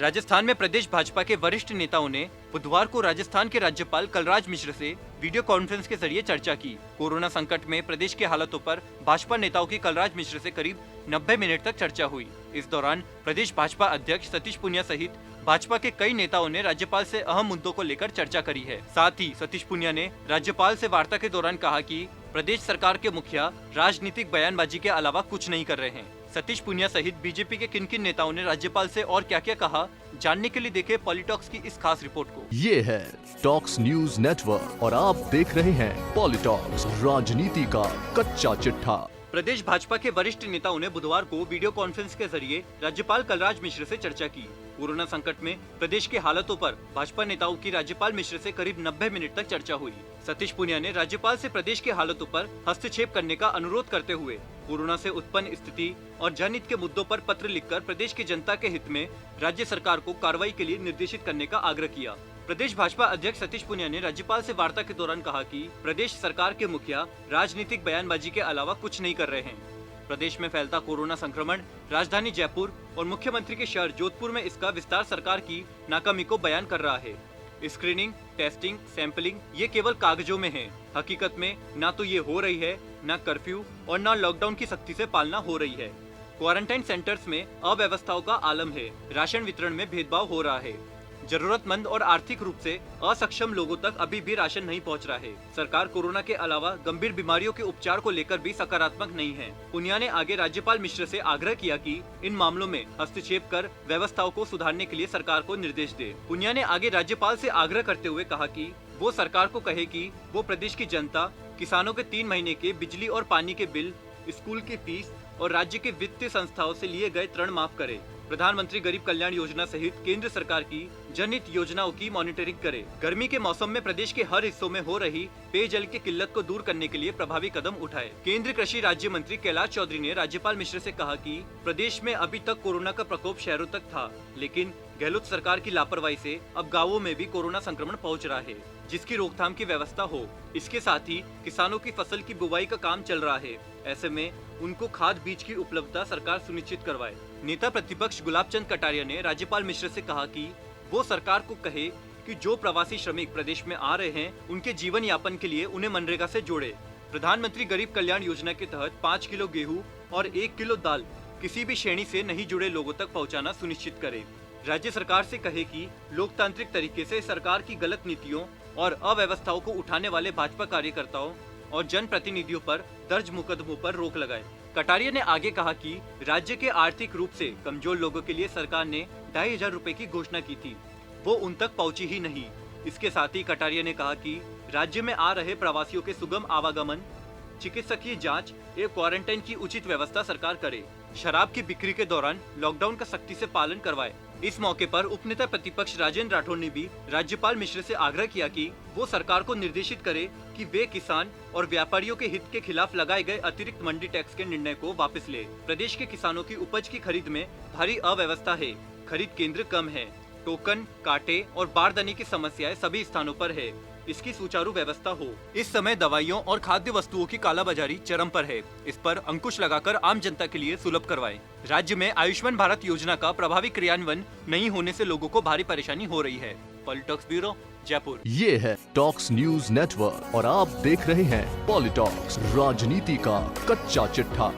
राजस्थान में प्रदेश भाजपा के वरिष्ठ नेताओं ने बुधवार को राजस्थान के राज्यपाल कलराज मिश्र से वीडियो कॉन्फ्रेंस के जरिए चर्चा की। कोरोना संकट में प्रदेश के हालातों पर भाजपा नेताओं की कलराज मिश्र से करीब 90 मिनट तक चर्चा हुई। इस दौरान प्रदेश भाजपा अध्यक्ष सतीश पूनिया सहित भाजपा के कई नेताओं ने राज्यपाल से अहम मुद्दों को लेकर चर्चा करी है। साथ ही सतीश पूनिया ने राज्यपाल से वार्ता के दौरान कहा कि प्रदेश सरकार के मुखिया राजनीतिक बयानबाजी के अलावा कुछ नहीं कर रहे हैं। सतीश पूनिया सहित बीजेपी के किन किन नेताओं ने राज्यपाल से और क्या क्या कहा, जानने के लिए देखें पॉलिटॉक्स की इस खास रिपोर्ट को। ये है टॉक्स न्यूज नेटवर्क और आप देख रहे हैं पॉलिटॉक्स, राजनीति का कच्चा चिट्ठा। प्रदेश भाजपा के वरिष्ठ नेताओं ने बुधवार को वीडियो कॉन्फ्रेंस के जरिए राज्यपाल कलराज मिश्र से चर्चा की। कोरोना संकट में प्रदेश के हालातों पर भाजपा नेताओं की राज्यपाल मिश्र से करीब 90 मिनट तक चर्चा हुई। सतीश पूनिया ने राज्यपाल से प्रदेश के हालातों पर हस्तक्षेप करने का अनुरोध करते हुए कोरोना से उत्पन्न स्थिति और जनहित के मुद्दों पर पत्र लिखकर प्रदेश की जनता के हित में राज्य सरकार को कार्रवाई के लिए निर्देशित करने का आग्रह किया। प्रदेश भाजपा अध्यक्ष सतीश पूनिया ने राज्यपाल से वार्ता के दौरान कहा कि प्रदेश सरकार के मुखिया राजनीतिक बयानबाजी के अलावा कुछ नहीं कर रहे हैं। प्रदेश में फैलता कोरोना संक्रमण राजधानी जयपुर और मुख्यमंत्री के शहर जोधपुर में इसका विस्तार सरकार की नाकामी को बयान कर रहा है। स्क्रीनिंग, टेस्टिंग, सैंपलिंग ये केवल कागजों में है। हकीकत में ना तो ये हो रही है, ना कर्फ्यू और ना लॉकडाउन की सख्ती से पालना हो रही है। क्वारंटाइन सेंटर्स में अव्यवस्थाओं का आलम है। राशन वितरण में भेदभाव हो रहा है। जरूरतमंद और आर्थिक रूप से असक्षम लोगों तक अभी भी राशन नहीं पहुंच रहा है। सरकार कोरोना के अलावा गंभीर बीमारियों के उपचार को लेकर भी सकारात्मक नहीं है। पूनिया ने आगे राज्यपाल मिश्र से आग्रह किया कि इन मामलों में हस्तक्षेप कर व्यवस्थाओं को सुधारने के लिए सरकार को निर्देश दे। पूनिया ने आगे राज्यपाल से आग्रह करते हुए कहा कि वो सरकार को कहे कि वो प्रदेश की जनता, किसानों के 3 महीने के बिजली और पानी के बिल, स्कूल की फीस और राज्य के वित्तीय संस्थाओं से लिए गए ऋण माफ करे। प्रधानमंत्री गरीब कल्याण योजना सहित केंद्र सरकार की जनहित योजनाओं की मॉनिटरिंग करे। गर्मी के मौसम में प्रदेश के हर हिस्सों में हो रही पेयजल की किल्लत को दूर करने के लिए प्रभावी कदम उठाए। केंद्रीय कृषि राज्य मंत्री कैलाश चौधरी ने राज्यपाल मिश्र से कहा कि प्रदेश में अभी तक कोरोना का प्रकोप शहरों तक था, लेकिन गहलोत सरकार की लापरवाही से अब गाँवों में भी कोरोना संक्रमण पहुँच रहा है, जिसकी रोकथाम की व्यवस्था हो। इसके साथ ही किसानों की फसल की बुवाई का काम चल रहा है। ऐसे में उनको खाद बीज की उपलब्धता सरकार सुनिश्चित करवाए। नेता प्रतिपक्ष गुलाब चंद कटारिया ने राज्यपाल मिश्र से कहा कि वो सरकार को कहे कि जो प्रवासी श्रमिक प्रदेश में आ रहे हैं, उनके जीवन यापन के लिए उन्हें मनरेगा से जोड़े। प्रधानमंत्री गरीब कल्याण योजना के तहत 5 किलो गेहूँ और 1 किलो दाल किसी भी श्रेणी से नहीं जुड़े लोगों तक पहुँचाना सुनिश्चित करे। राज्य सरकार से कहे कि लोकतांत्रिक तरीके से सरकार की गलत नीतियों और अव्यवस्थाओं को उठाने वाले भाजपा कार्यकर्ताओं और जनप्रतिनिधियों पर दर्ज मुकदमों पर रोक लगाए। कटारिया ने आगे कहा कि राज्य के आर्थिक रूप से कमजोर लोगों के लिए सरकार ने 2,500 रुपए की घोषणा की थी, वो उन तक पहुंची ही नहीं। इसके साथ ही कटारिया ने कहा कि राज्य में आ रहे प्रवासियों के सुगम आवागमन, चिकित्सकीय जांच एवं क्वारंटाइन की उचित व्यवस्था सरकार करे। शराब की बिक्री के दौरान लॉकडाउन का सख्ती से पालन करवाए। इस मौके पर उपनेता प्रतिपक्ष राजेंद्र राठौड़ ने भी राज्यपाल मिश्र से आग्रह किया कि वो सरकार को निर्देशित करे कि वे किसान और व्यापारियों के हित के खिलाफ लगाए गए अतिरिक्त मंडी टैक्स के निर्णय को वापस ले। प्रदेश के किसानों की उपज की खरीद में भारी अव्यवस्था है। खरीद केंद्र कम है। टोकन, कांटे और बारदाने की समस्याएं सभी स्थानों पर है। इसकी सुचारू व्यवस्था हो। इस समय दवाइयों और खाद्य वस्तुओं की कालाबाजारी चरम पर है। इस पर अंकुश लगाकर आम जनता के लिए सुलभ करवाएं। राज्य में आयुष्मान भारत योजना का प्रभावी क्रियान्वयन नहीं होने से लोगों को भारी परेशानी हो रही है। पॉलिटॉक्स ब्यूरो, जयपुर। ये है टॉक्स न्यूज नेटवर्क और आप देख रहे हैं पॉलिटॉक्स, राजनीति का कच्चा चिट्ठा।